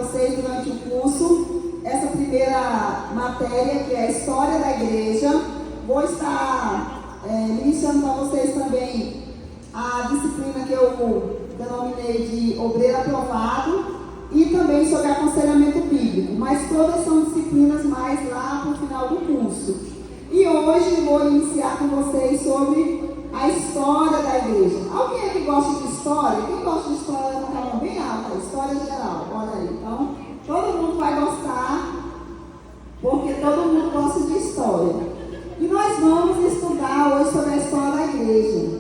vocês durante o curso essa primeira matéria, que é a História da Igreja. Vou estar iniciando para vocês também a disciplina que eu denominei de Obreiro Aprovado e também sobre aconselhamento bíblico, mas todas são disciplinas mais lá para o final do curso. E hoje vou iniciar com vocês sobre a história da igreja. Alguém aqui gosta de história? Quem gosta de história levanta a mão bem alta, história geral, olha aí. Então, todo mundo vai gostar, porque todo mundo gosta de história. E nós vamos estudar hoje sobre a história da igreja.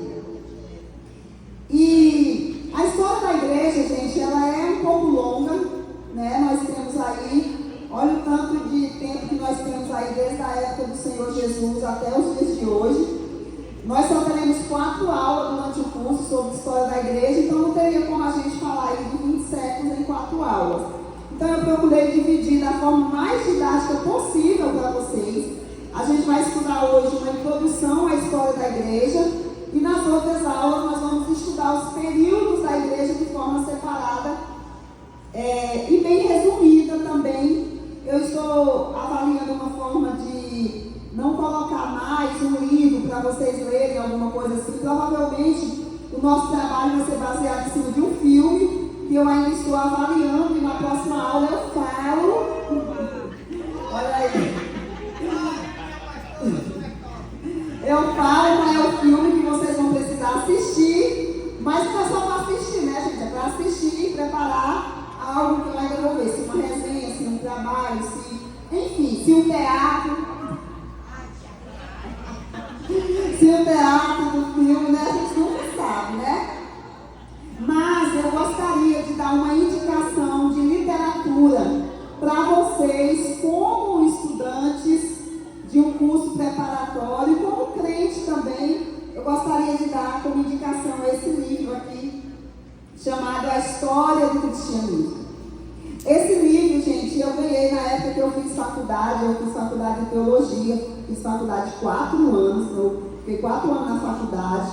E a história da igreja, gente, ela é um pouco longa, né? Nós temos aí, olha o tanto de tempo que nós temos aí, desde a época do Senhor Jesus até os dias de hoje. Nós só teremos 4 aulas durante o curso sobre a história da igreja, então não teria como a gente falar aí de 20 séculos em 4 aulas. Então eu procurei dividir da forma mais didática possível para vocês. A gente vai estudar hoje uma introdução à história da igreja e nas outras aulas nós vamos estudar os períodos da igreja de forma separada e bem resumida também. Eu estou avaliando uma forma de não colocar mais um livro para vocês lerem, alguma coisa assim. Provavelmente o nosso trabalho vai ser baseado em cima de um filme que eu ainda estou avaliando e na próxima aula eu falo. Olha aí. Eu falo qual é o filme que vocês vão precisar assistir, mas não é só para assistir, né, gente? É para assistir e preparar algo que eu ainda vou ver. Se uma resenha, se um trabalho, se um teatro. Se o teatro do filme, né, a gente nunca sabe, né? Mas eu gostaria de dar uma indicação de literatura para vocês, como estudantes de um curso preparatório, e como crente também. Eu gostaria de dar como indicação esse livro aqui, chamado A História do Cristianismo. Esse livro, gente, eu ganhei na época que eu fiz faculdade. Eu fiz faculdade de teologia, fiz faculdade de 4 anos, eu fiquei 4 anos na faculdade.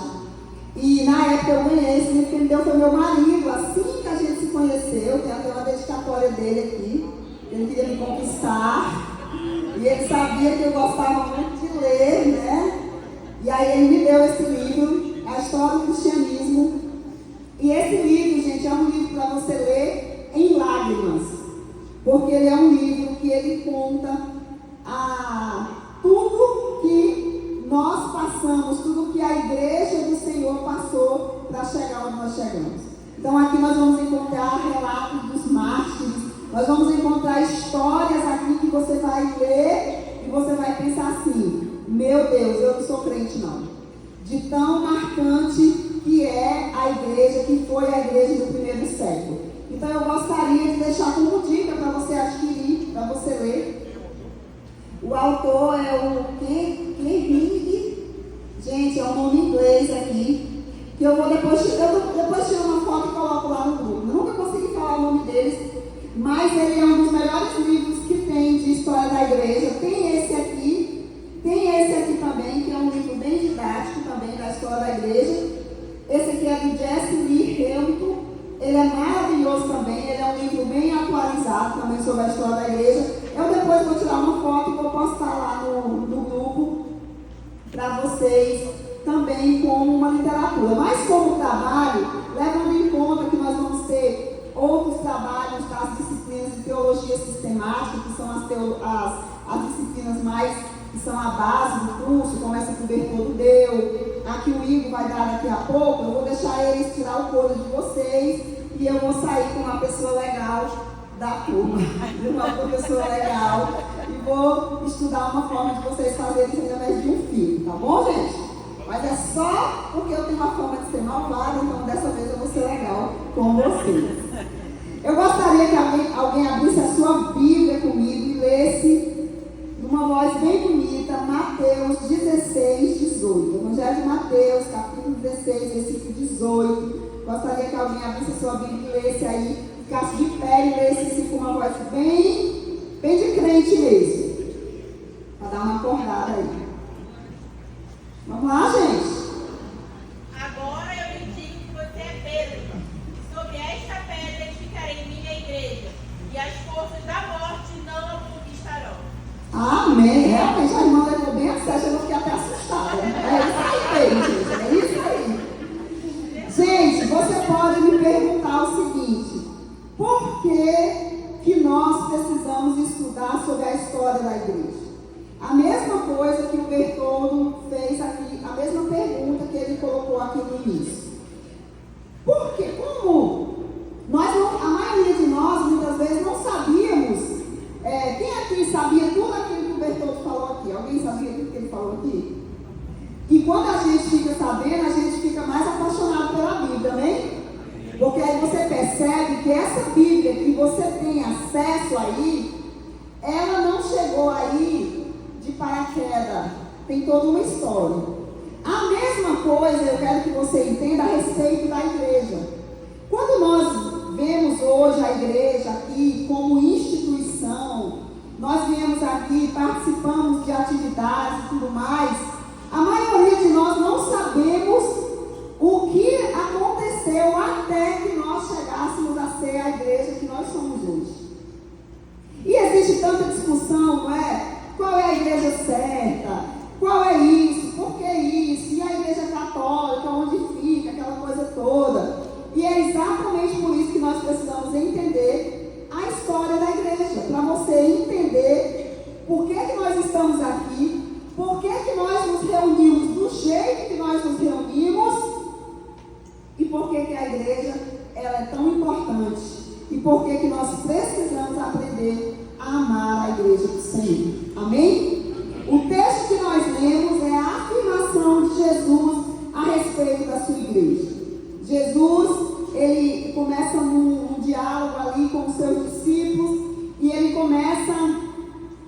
E na época eu ganhei esse livro que me deu foi meu marido, assim que a gente se conheceu. Tem até uma dedicatória dele aqui. Ele queria me conquistar. E ele sabia que eu gostava muito de ler, né? E aí ele me deu esse livro, A História do Cristianismo. E esse livro, gente, é um livro para você ler em lágrimas, porque ele é um livro que ele conta tudo que nós passamos, tudo que a igreja do Senhor passou para chegar onde nós chegamos. Então aqui nós vamos encontrar relatos dos mártires, nós vamos encontrar histórias aqui que você vai ler e você vai pensar assim: meu Deus, eu não sou crente não. De tão marcante que é a igreja, que foi a igreja do primeiro século. Então eu gostaria de deixar como dica para você adquirir, para você ler. O autor é o Ken Hennig. Gente, é um nome em inglês aqui, que eu vou depois tiro uma foto e coloco lá no grupo. Eu nunca consegui falar o nome deles, mas ele é um dos melhores livros que tem de história da igreja. Tem esse aqui também, que é um livro bem didático também da história da igreja. Esse aqui é do Jesse Lee Hamilton. Ele é maravilhoso também, ele é um livro bem atualizado também sobre a história da igreja. Eu depois vou tirar uma foto e vou postar lá no grupo para vocês também como uma literatura. Mas como trabalho, levando em conta que nós vamos ter outros trabalhos das disciplinas de teologia sistemática, que são as disciplinas mais, que são a base do curso, como essa que o Bertoldo deu, aqui o Igor vai dar daqui a pouco. Eu vou deixar eles tirar o couro de vocês e eu vou sair com uma pessoa legal da turma, uma professora legal, e vou estudar uma forma de vocês fazerem isso através de um filho, tá bom, gente? Mas é só porque eu tenho uma forma de ser malvada, então dessa vez eu vou ser legal com vocês. Eu gostaria que alguém abrisse a sua Bíblia comigo e lesse numa voz bem bonita Mateus 16, 18. Evangelho de Mateus, capítulo 16, versículo 18. Gostaria que alguém abrisse a sua Bíblia e lesse aí, ficasse de pé e lesse assim com uma voz bem de crente mesmo, para dar uma acordada aí. Vamos lá, gente? Agora eu lhe digo que você é Pedro. Sobre esta pedra edificarei minha igreja, e você pode me perguntar o seguinte: por que nós precisamos estudar sobre a história da igreja? A mesma coisa que o Bertoldo fez aqui, a mesma pergunta que ele colocou aqui no início. Por quê? Como? A maioria de nós, muitas vezes, não sabíamos. Quem aqui sabia tudo aquilo que o Bertoldo falou aqui? Alguém sabia tudo que ele falou aqui? E quando a gente fica sabendo, a gente fica mais apaixonado pela Bíblia, amém? Porque aí você percebe que essa Bíblia que você tem acesso aí, ela não chegou aí de paraquedas, tem toda uma história. A mesma coisa eu quero que você entenda a respeito da igreja. Quando nós vemos hoje a igreja aqui como instituição, nós viemos aqui, participamos de atividades e tudo mais, a maioria de nós não sabemos o que aconteceu até que nós chegássemos a ser a igreja que nós somos hoje. E existe tanta discussão, não é? Qual é a igreja certa? Qual é isso? Por que isso? E a igreja católica, onde fica? Aquela coisa toda. E é exatamente por isso que nós precisamos entender a história da igreja, para você entender por que nós estamos aqui, por que nós nos reunimos do jeito que nós nos reunimos e por que a igreja ela é tão importante e por que nós precisamos aprender a amar a igreja do Senhor. Amém? O texto que nós lemos é a afirmação de Jesus a respeito da sua igreja. Jesus, ele começa num diálogo ali com os seus discípulos e ele começa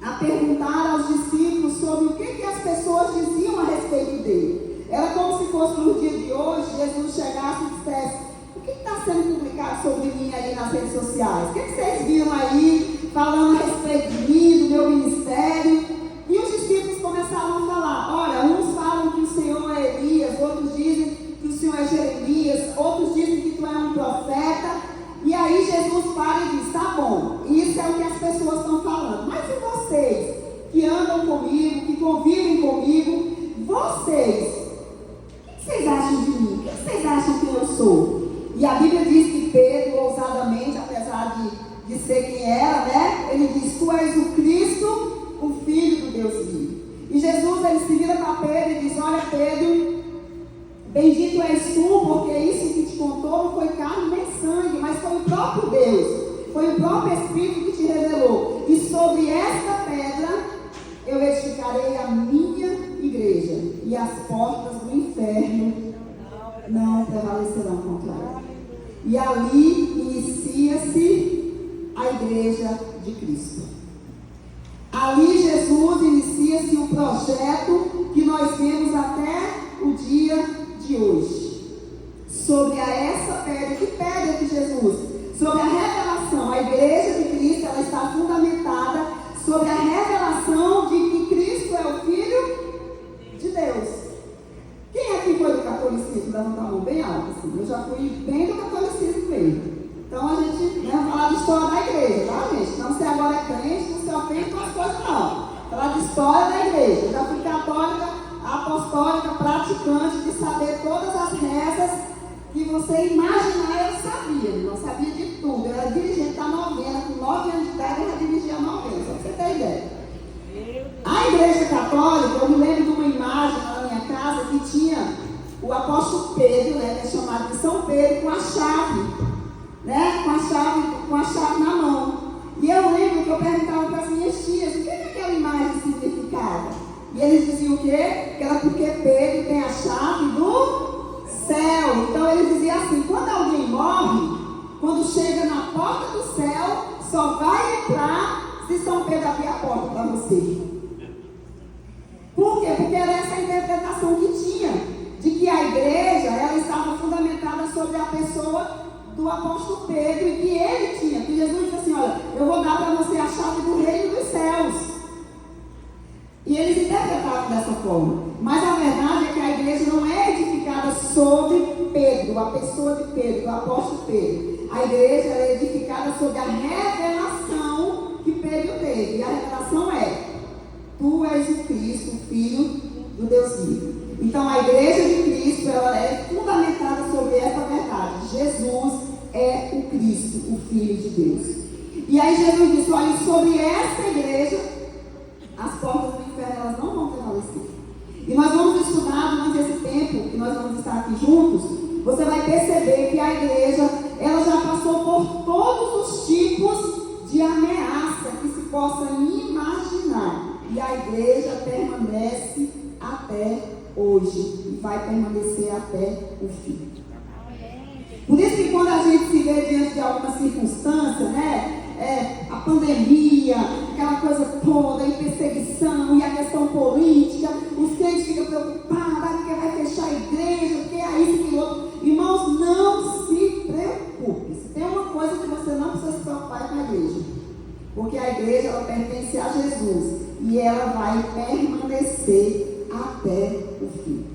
a perguntar aos discípulos sobre o que as pessoas diziam a respeito dele. Era como se fosse no dia de hoje, Jesus chegasse e dissesse: o que está sendo publicado sobre mim aí nas redes sociais? O que vocês viram aí falando a respeito de mim, do meu ministério? E os discípulos começaram a falar: olha, uns falam que o Senhor é Elias, outros dizem que o Senhor é Jeremias, outros dizem que tu é um profeta. E aí Jesus para e diz: tá bom, isso é o que as pessoas estão falando, mas e vocês que andam comigo, que convivem comigo, vocês, o que vocês acham de mim? O que vocês acham que eu sou? E a Bíblia diz que Pedro, ousadamente, apesar de ser quem era, né? Ele diz: tu és o Cristo, o Filho do Deus vivo. E Jesus, ele se vira para Pedro e diz: olha, Pedro, bendito és tu, porque isso que te contou não foi carne nem sangue, mas foi o próprio Deus, foi o próprio Espírito que te revelou. E sobre esta pedra eu edificarei a minha igreja, e as portas do inferno não prevalecerão contra ela. E ali inicia-se a igreja de Cristo. Ali Jesus inicia-se o projeto que nós vemos até o dia de hoje. Sobre essa pedra, que pedra que Jesus? Sobre a revelação. A igreja de Cristo, ela está fundamentada sobre a revelação de que Cristo é o Filho de Deus. Quem aqui foi do catolicismo? Levanta a mão bem alta, assim. Eu já fui bem do catolicismo mesmo. Então a gente vai falar de história da igreja, tá, gente? Então, se agora é crente, não se ofende com as coisas, não. Falar de história da igreja. Eu já fui católica, apostólica, praticante, de saber todas as rezas que você imaginar, eu sabia. Não sabia de tudo. Eu era dirigente da novena, com 9 anos de idade eu já dirigia a novena, só pra você ter ideia. A igreja católica, eu me lembro de uma imagem lá na minha casa que tinha o apóstolo Pedro, né, que é chamado de São Pedro, com a chave, né, com a chave na mão. E eu lembro que eu perguntava para as minhas tias: o que aquela imagem significava? E eles diziam o quê? Que era porque Pedro tem a chave do céu. Então eles diziam assim: quando alguém morre, quando chega na porta do céu, só vai entrar se São Pedro abrir a porta para você. Por quê? Porque era essa a interpretação que tinha, de que a igreja, ela estava fundamentada sobre a pessoa do apóstolo Pedro, e que ele tinha, que Jesus disse assim: olha, eu vou dar para você a chave do reino dos céus. E eles interpretavam dessa forma. Mas a verdade é que a igreja não é edificada sobre Pedro, a pessoa de Pedro, o apóstolo Pedro. A igreja é edificada sobre a revelação que Pedro teve. E a revelação é: tu és o Cristo, o Filho do Deus vivo. Então a igreja de Cristo, ela é fundamentada sobre essa verdade. Cristo, o Filho de Deus. E aí Jesus disse, olha, sobre essa igreja, as portas do inferno elas não vão prevalecer. E nós vamos estudar durante esse tempo que nós vamos estar aqui juntos, você vai perceber que a igreja, ela já passou por todos os tipos de ameaça que se possa imaginar. E a igreja permanece até hoje e vai permanecer até o fim. Por isso que quando a gente se vê diante de alguma circunstância, né? A pandemia, aquela coisa toda, e perseguição, e a questão política, os crentes ficam preocupados, porque vai fechar a igreja, porque é isso e outro. Irmãos, não se preocupe. Se tem uma coisa que você não precisa se preocupar é com a igreja. Porque a igreja, ela pertence a Jesus. E ela vai permanecer até o fim.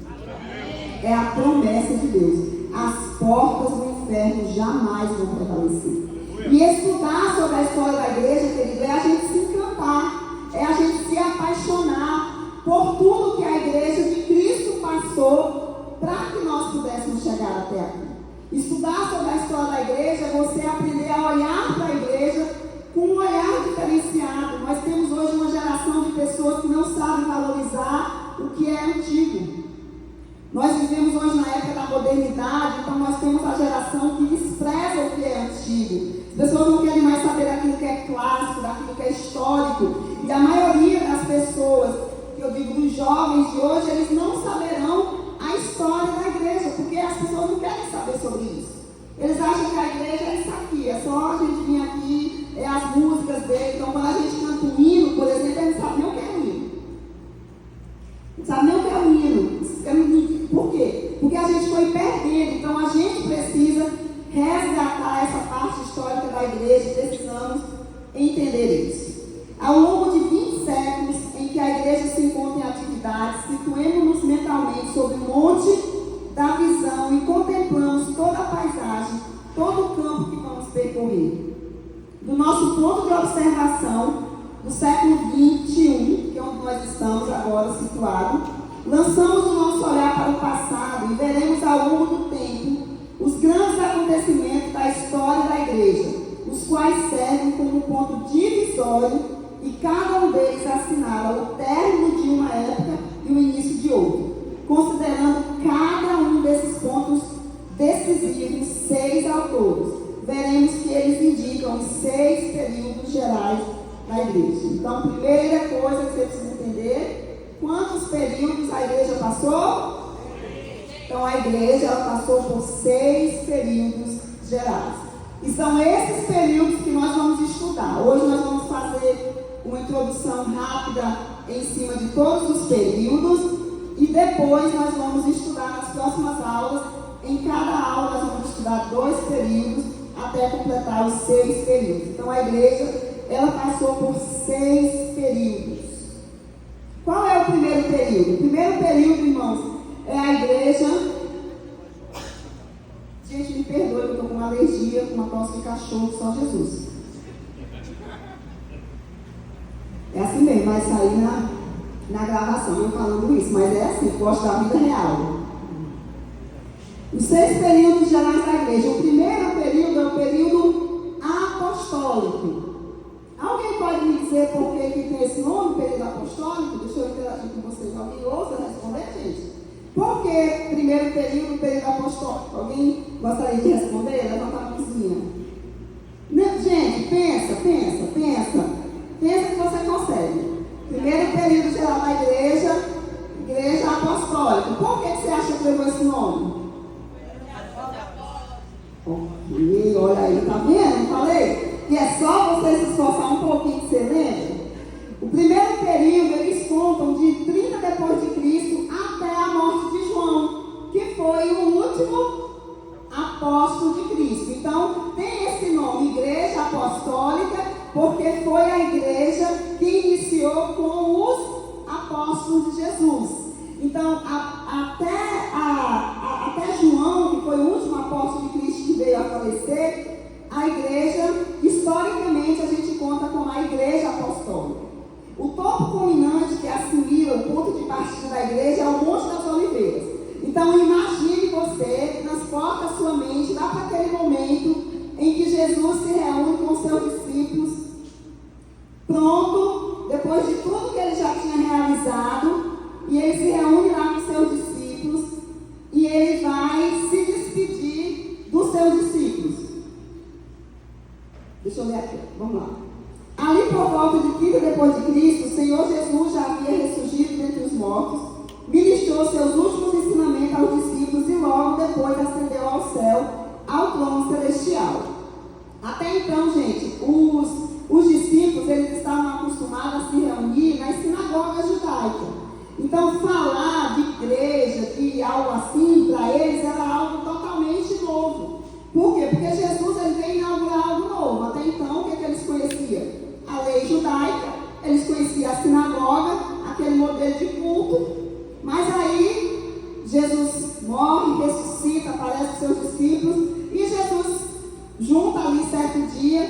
É a promessa de Deus. As portas do inferno jamais vão prevalecer. E estudar sobre a história da igreja, querido, é a gente se encantar, é a gente se apaixonar por tudo que a igreja de Cristo passou para que nós pudéssemos chegar até aqui. Estudar sobre a história da igreja é você aprender a olhar para a igreja com um olhar diferenciado. Nós temos hoje uma geração de pessoas que não sabem valorizar o que é antigo. Nós vivemos hoje na época da modernidade, então nós temos a geração que despreza o que é antigo. As pessoas não querem mais saber daquilo que é clássico, daquilo que é histórico. E a maioria das pessoas, que eu digo dos jovens de hoje, eles não saberão a história da igreja, porque as pessoas não querem saber sobre isso. Eles acham que a igreja é isso aqui, é só a gente vir aqui, é as músicas dele. Então quando a gente canta um hino, por exemplo, eles não sabem nem o que é um hino. Não sabem nem o que é um hino. Por quê? Porque a gente foi perdendo. Então a gente precisa resgatar essa parte histórica da igreja, precisamos entender isso. Ao longo de 20 séculos em que a igreja se encontra em atividade, situemos-nos mentalmente sobre o monte da visão e contemplamos toda a paisagem, todo o campo que vamos percorrer. Do nosso ponto de observação, do século XXI, que é onde nós estamos agora situados, lançamos o nosso olhar para o passado e veremos ao longo do tempo os grandes acontecimentos da história da igreja, os quais servem como ponto divisório e cada um deles assinala o término de uma época e o início de outra. Considerando cada um desses pontos decisivos 6 autores, veremos que eles indicam os 6 períodos gerais da igreja. Então, primeira coisa que você precisa entender, quantos períodos a igreja passou? Então a igreja ela passou por 6 períodos gerais. E são esses períodos que nós vamos estudar. Hoje nós vamos fazer uma introdução rápida em cima de todos os períodos. E depois nós vamos estudar nas próximas aulas. Em cada aula nós vamos estudar 2 períodos até completar os 6 períodos. Então a igreja ela passou por 6 períodos. Qual é o primeiro período? O primeiro período, irmãos, é a igreja. Gente, me perdoe, eu estou com uma alergia, com uma tosse de cachorro, só Jesus. É assim mesmo, vai sair na gravação eu falando isso, mas é assim, gosto da vida real. Os 6 períodos gerais da igreja. O primeiro período é o período apostólico. Alguém pode me dizer por que tem esse nome, período apostólico? Deixa eu interagir com vocês. Alguém ouça responder, gente? Por que primeiro período apostólico? Alguém gostaria de responder? Levanta a mãozinha. Gente, pensa que você consegue. Primeiro período geral da igreja, igreja apostólica. Por que você acha que levou esse nome? Ok, olha aí, tá vendo? Falei que é só você se esforçar um pouquinho que você lembra. O primeiro período, eles contam de 30 depois de Cristo até a morte de João, que foi o último apóstolo de Cristo. Então, tem esse nome, Igreja Apostólica, porque foi a igreja que iniciou com os apóstolos de Jesus. Então, até João, que foi o último apóstolo de Cristo que veio a falecer, a igreja, historicamente, a gente conta com a igreja apostólica. O topo culminante que assimila o ponto de partida da igreja é o Monte das Oliveiras. Então, imagine você, transporta a sua mente lá para aquele momento em que Jesus se reúne com seus discípulos, pronto, depois de tudo que ele já tinha realizado, e ele se reúne lá com seus discípulos, e ele vai se despedir dos seus discípulos. Deixa eu ler aqui, vamos lá. Ali por volta de 30 depois de Cristo, o Senhor Jesus já havia ressurgido dentre os mortos, ministrou seus últimos ensinamentos aos discípulos e logo depois ascendeu ao céu, ao trono celestial. Até então, gente, os discípulos, eles estavam acostumados a se reunir nas sinagogas judaicas. Então, falar de igreja, de algo assim, para eles era algo totalmente novo. Por quê? Porque Jesus, ele veio inaugurar algo novo. Até então, o que eles conheciam? A lei judaica, eles conheciam a sinagoga, aquele modelo de culto. Mas aí, Jesus morre, ressuscita, aparece com seus discípulos, e Jesus junta ali certo dia,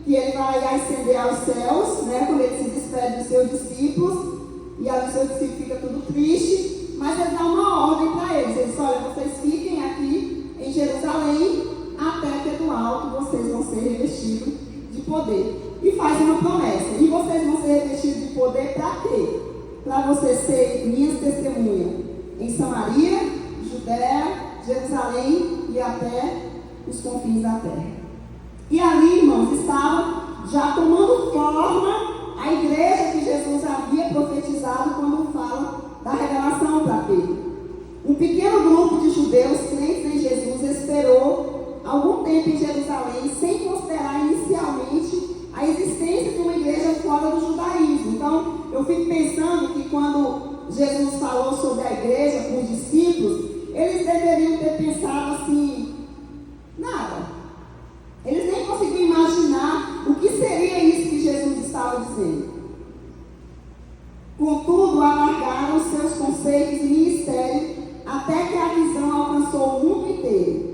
que ele vai ascender aos céus, né, quando ele se despede dos seus discípulos, e aí os seus discípulos ficam tudo tristes, mas ele dá uma ordem para eles. Ele diz: olha, vocês fiquem aqui em Jerusalém, até que do alto vocês vão ser revestidos de poder. E faz uma promessa: e vocês vão ser revestidos de poder para quê? Para vocês serem minhas testemunhas em Samaria, Judéia, Jerusalém e até os confins da terra. E ali, irmãos, estava já tomando forma a igreja que Jesus havia profetizado quando fala da revelação para Pedro. Um pequeno grupo de judeus crentes em Jesus esperou algum tempo em Jerusalém, sem considerar inicialmente a existência de uma igreja fora do judaísmo. Então, eu fico pensando que quando Jesus falou sobre a igreja com os discípulos, eles deveriam ter pensado assim: nada. Eles nem conseguiam imaginar o que seria isso que Jesus estava dizendo. Contudo, alargaram seus conceitos e ministérios até que a visão alcançou o mundo inteiro.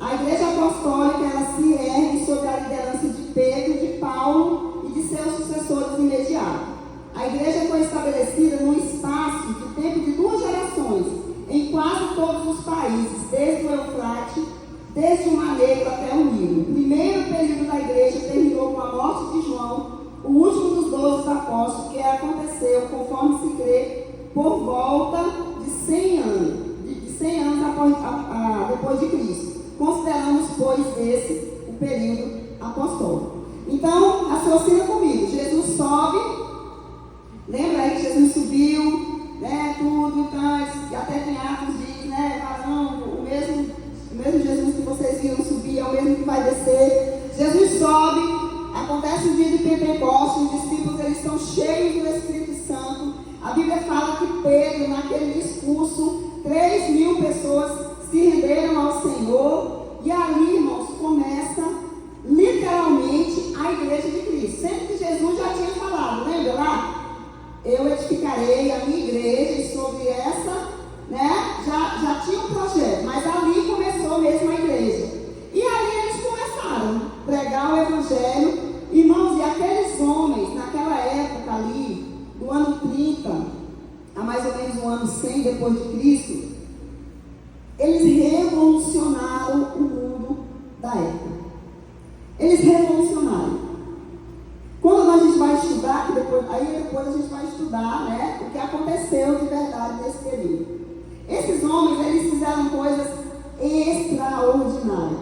A igreja apostólica, ela se ergue sob a liderança de Pedro, de Paulo e de seus sucessores imediatos. A igreja foi estabelecida num espaço de tempo de 2 gerações, em quase todos os países, desde o Eufrates, desde o Mar Negro até o Nilo. O primeiro período da igreja terminou com a morte de João, o último dos 12 apóstolos, que aconteceu, conforme se crê, por volta de 100 anos, depois de Cristo. Consideramos, pois, esse o período apostólico. Então, raciocina comigo. Jesus sobe, lembra aí que Jesus subiu, né, tudo, então, e até tem Atos diz, né, varão, o mesmo Jesus que vocês viram subir é o mesmo que vai descer. Jesus sobe, acontece o dia de Pentecostes, os discípulos, eles estão cheios do Espírito Santo. A Bíblia fala que Pedro, naquele discurso, 3.000 pessoas se renderam ao Senhor, e ali, irmãos, começa literalmente a igreja de Cristo. Sempre que Jesus já tinha falado, lembra lá? Eu edificarei a minha igreja, e sobre essa, né, já tinha um projeto, mas ali começou mesmo a igreja. E ali eles começaram a pregar o evangelho, irmãos, e aqueles homens, naquela época ali, do ano 30, a mais ou menos o ano 100 depois de Cristo, eles revolucionaram o mundo da época. Eles revolucionaram. Quando a gente vai estudar, depois a gente vai estudar, né, o que aconteceu de verdade nesse período. Esses homens, eles fizeram coisas extraordinárias.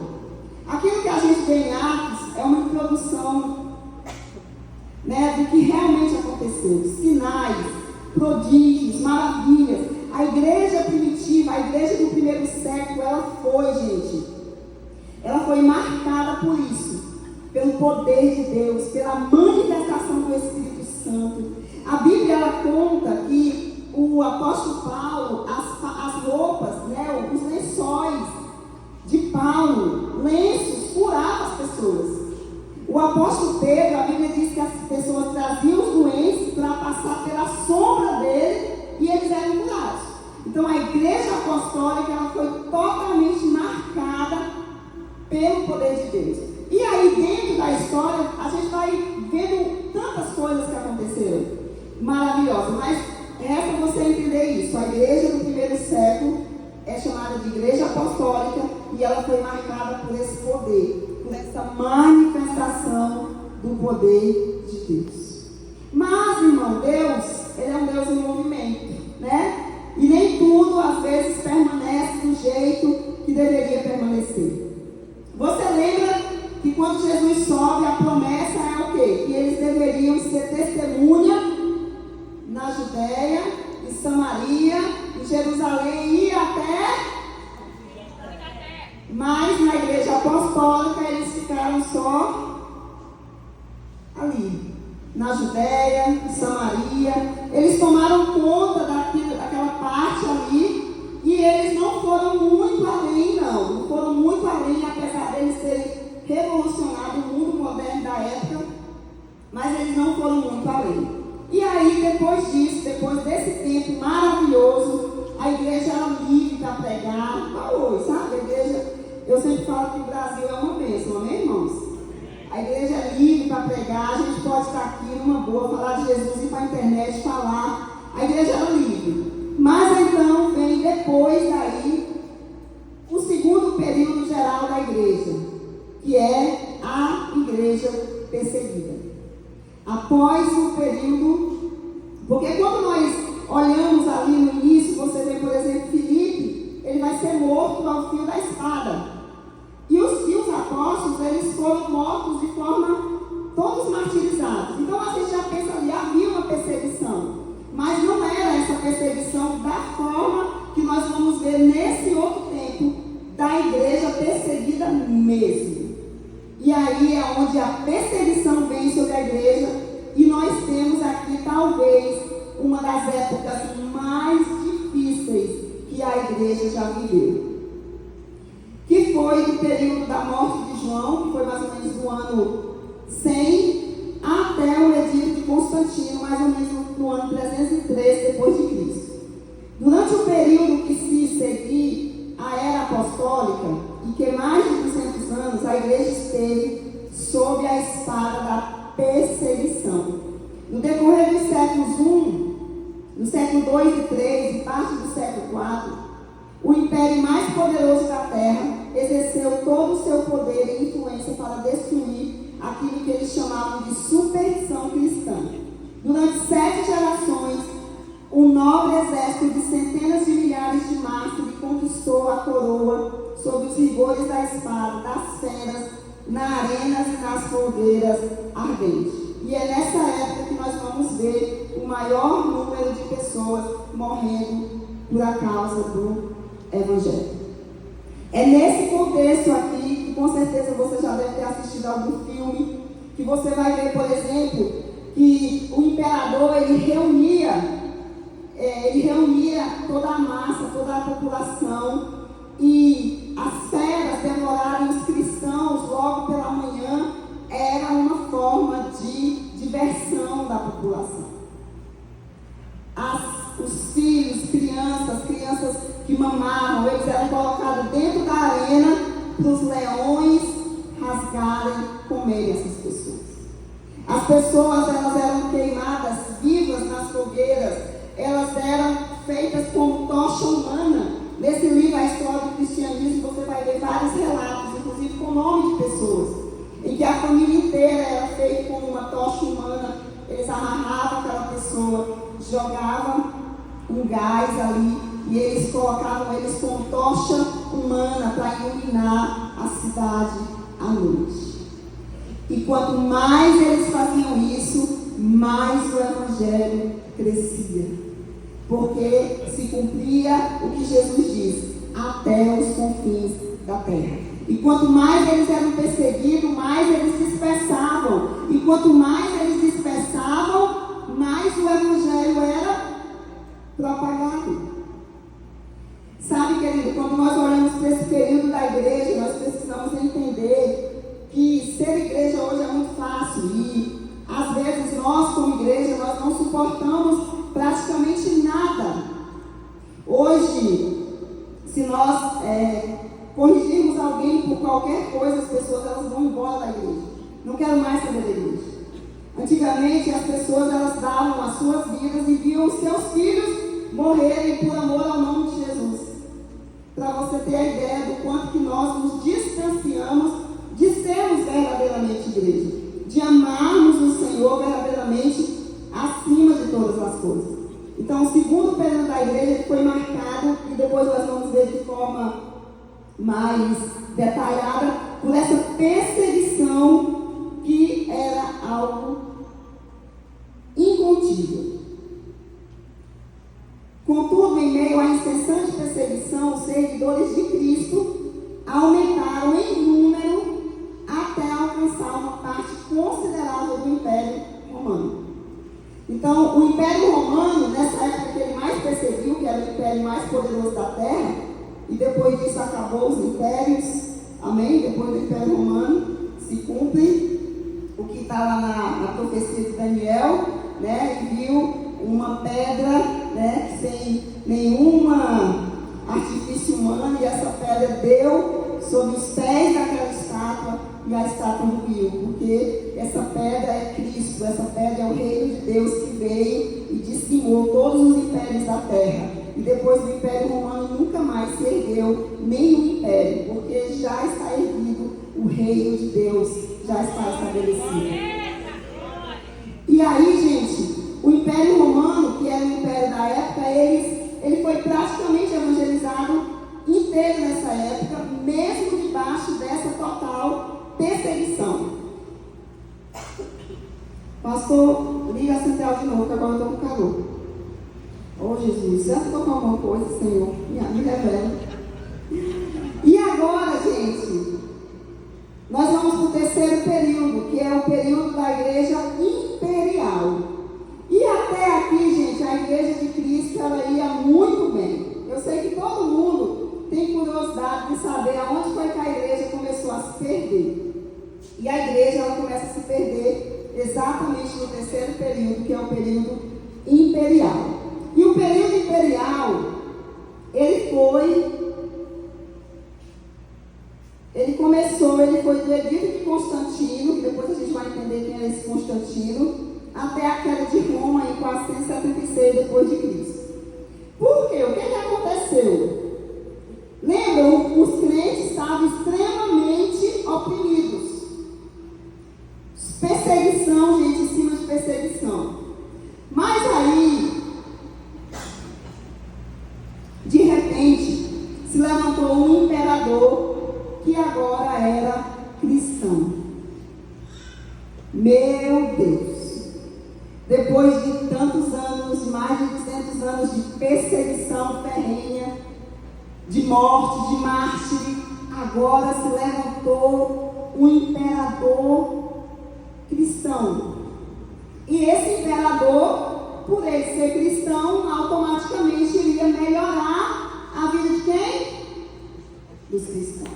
Aquilo que a gente vê em Atos é uma introdução, né, do que realmente aconteceu. Sinais, prodígios, maravilhas. A igreja primitiva, a igreja do primeiro século, ela foi marcada por isso, pelo poder de Deus, pela manifestação do Espírito Santo. A Bíblia, ela conta que o apóstolo Paulo, as roupas, né, os lençóis de Paulo, lenços, curavam as pessoas. O apóstolo Pedro, a Bíblia diz que as pessoas traziam os doentes para passar pela sombra dele e eles eram curados. Então a igreja apostólica, ela foi totalmente marcada pelo poder de Deus. E aí dentro da história, a gente vai vendo tantas coisas que aconteceram, maravilhosas, mas é para você entender isso. A igreja do primeiro século é chamada de igreja apostólica e ela foi marcada por esse poder por essa manifestação do poder de Deus. Mas, irmão, Deus, Ele é um Deus em movimento, né? E nem tudo, às vezes, permanece do jeito que deveria permanecer. Você lembra que quando Jesus sobe, a promessa é o quê? Que eles deveriam ser testemunha na Judéia, em Samaria, em Jerusalém e até... Mas na igreja apostólica eles ficaram só ali, na Judéia, em Samaria. Eles tomaram conta daquela parte ali e eles não foram muito além, não foram muito além, apesar deles terem revolucionado o mundo moderno da época, mas eles não foram muito além. E aí, depois disso, depois desse tempo maravilhoso, a igreja era livre para pregar. Falou, sabe? A igreja, eu sempre falo que o Brasil é uma bênção, amém, irmãos? A igreja é livre para pregar, a gente pode estar aqui numa boa, falar de Jesus, ir para a internet, falar. A igreja era livre. Mas então vem depois daí o segundo período geral da igreja, que é a igreja perseguida. Após o período, porque quando nós olhamos ali no início, você vê, por exemplo, Filipe, ele vai ser morto ao fio da espada. E os apóstolos, eles foram mortos de forma, todos martirizados. Então a gente já pensa ali, havia uma perseguição. Mas não era essa perseguição da forma que nós vamos ver nesse outro tempo, da igreja perseguida mesmo. E aí é onde a perseguição vem sobre a igreja, e nós temos aqui talvez uma das épocas mais difíceis que a igreja já viveu. Que foi do período da morte de João, que foi mais ou menos do ano 100, até o edito de Constantino, mais ou menos no ano 303 depois de Cristo. Durante o período que se seguir a era apostólica, e que mais de 200 anos, a igreja esteve sob a espada da perseguição. No decorrer dos séculos I, no século II e III e parte do século IV, o império mais poderoso da terra exerceu todo o seu poder e influência para destruir aquilo que eles chamavam de superstição cristã. Durante 7 gerações, um nobre exército de centenas de milhares de mártires conquistou a coroa sob os rigores da espada, das feras, nas arenas e nas fogueiras ardentes. E é nessa época que nós vamos ver o maior número de pessoas morrendo por a causa do Evangelho. É nesse contexto aqui, que com certeza você já deve ter assistido algum filme, que você vai ver, por exemplo, que o imperador ele reunia toda a massa, toda a população, e as feras devorarem os cristãos logo pela manhã era uma forma de diversão da população. Os filhos, crianças que mamavam, eles eram colocados dentro da arena para os leões rasgarem, comerem essas pessoas. As pessoas, elas eram queimadas vivas nas fogueiras, elas eram feitas como tocha humana. Nesse livro, A História do Cristianismo, você vai ver vários relatos, inclusive com nome de pessoas, em que a família inteira era feita como uma tocha humana. Eles amarravam aquela pessoa, jogavam um gás ali e eles colocavam eles com tocha humana para iluminar a cidade à noite. E quanto mais eles faziam isso, mais o Evangelho crescia. Porque se cumpria o que Jesus disse, até os confins da terra. E quanto mais eles eram perseguidos, mais eles dispersavam. E quanto mais eles dispersavam, mais o Evangelho era propagado. Sabe, querido, quando nós olhamos para esse período da igreja, nós precisamos entender que ser igreja hoje é muito fácil. E às vezes nós, como igreja, nós não suportamos praticamente nada. Hoje, se nós corrigirmos alguém por qualquer coisa, as pessoas elas vão embora da igreja. Não quero mais saber da igreja. Antigamente, as pessoas elas davam as suas vidas e viam os seus filhos morrerem por amor ao nome de Jesus. Para você ter a ideia do quanto que nós nos distanciamos de ser por essa perseguição que era algo incontível. Contudo, em meio à incessante perseguição, os seguidores de Cristo aumentaram em número até alcançar uma parte considerável do Império Romano. Então, o Império Romano, nessa época que ele mais perseguiu, que era o império mais poderoso da Terra, e depois disso acabou os impérios, amém? Depois do Império Romano, se cumpre o que está lá na profecia de Daniel, né? E viu uma pedra, né? Sem nenhuma artifício humano, e essa pedra deu sobre os pés daquela estátua, e a estátua ruiu, porque essa pedra é Cristo, essa pedra é o reino de Deus que veio e dizimou todos os impérios da terra. E depois do Império Romano nunca mais se ergueu nenhum império, porque já está erguido o reino de Deus, já está estabelecido. E aí, gente, o Império Romano, que era o império da época, ele foi praticamente evangelizado inteiro nessa época, mesmo debaixo dessa total perseguição. Pastor, liga a central de novo, que agora eu estou com calor. Oh Jesus, já estou com alguma coisa, Senhor? Me revela. E agora, gente, nós vamos para o terceiro período, que é o período da igreja imperial. E até aqui, gente, a igreja de Cristo, ela ia muito bem. Eu sei que todo mundo tem curiosidade de saber aonde foi que a igreja começou a se perder. E a igreja, ela começa a se perder exatamente no terceiro período, que é o período imperial. E o período imperial, ele foi do edito de Constantino, que depois a gente vai entender quem é esse Constantino, até a queda de Roma em 476 depois de Cristo. Por quê? O que aconteceu? Lembram, os crentes estavam extremamente oprimidos. Perseguição, gente, em cima de perseguição. Mas aí, de repente, se levantou um imperador que agora era cristão. Meu Deus! Depois de tantos anos, mais de 200 anos de perseguição ferrenha, de morte, de mártir, agora se levantou um imperador cristão. E esse imperador, por ele ser cristão, automaticamente iria melhorar a vida de quem? Dos cristãos.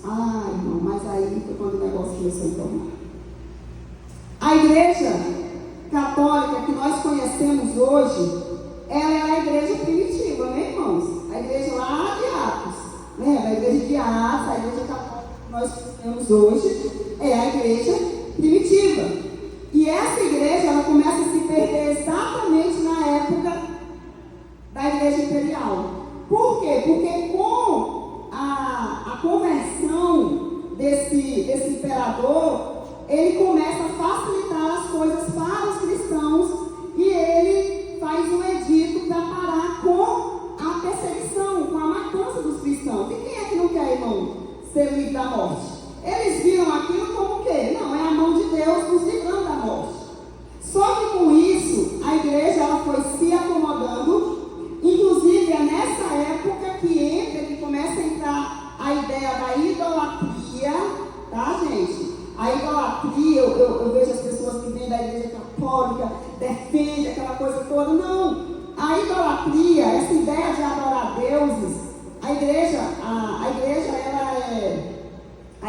Ah, irmão, mas aí foi quando o negócio começou a tornar. A igreja católica que nós conhecemos hoje, ela é a igreja primitiva, né, irmãos? A igreja lá de Atos, né? A igreja de Atos, a igreja católica que nós conhecemos hoje, é a igreja primitiva. E essa igreja, ela começa a se perder exatamente na época da igreja imperial. Por quê? Porque com a conversão desse imperador, ele começa a facilitar as coisas para os cristãos e ele faz um edito para parar com a perseguição, com a matança dos cristãos. E quem é que não quer, irmão, ser livre da morte? Eles viram aquilo como o quê? Não, é a mão de Deus nos livrando da morte. Só que com isso, a igreja ela foi se acomodando. Inclusive, é nessa época que começa a entrar a ideia da idolatria, tá, gente? A idolatria, eu vejo as pessoas que vêm da igreja católica, defendem aquela coisa toda. Não, a idolatria, essa ideia de adorar deuses, a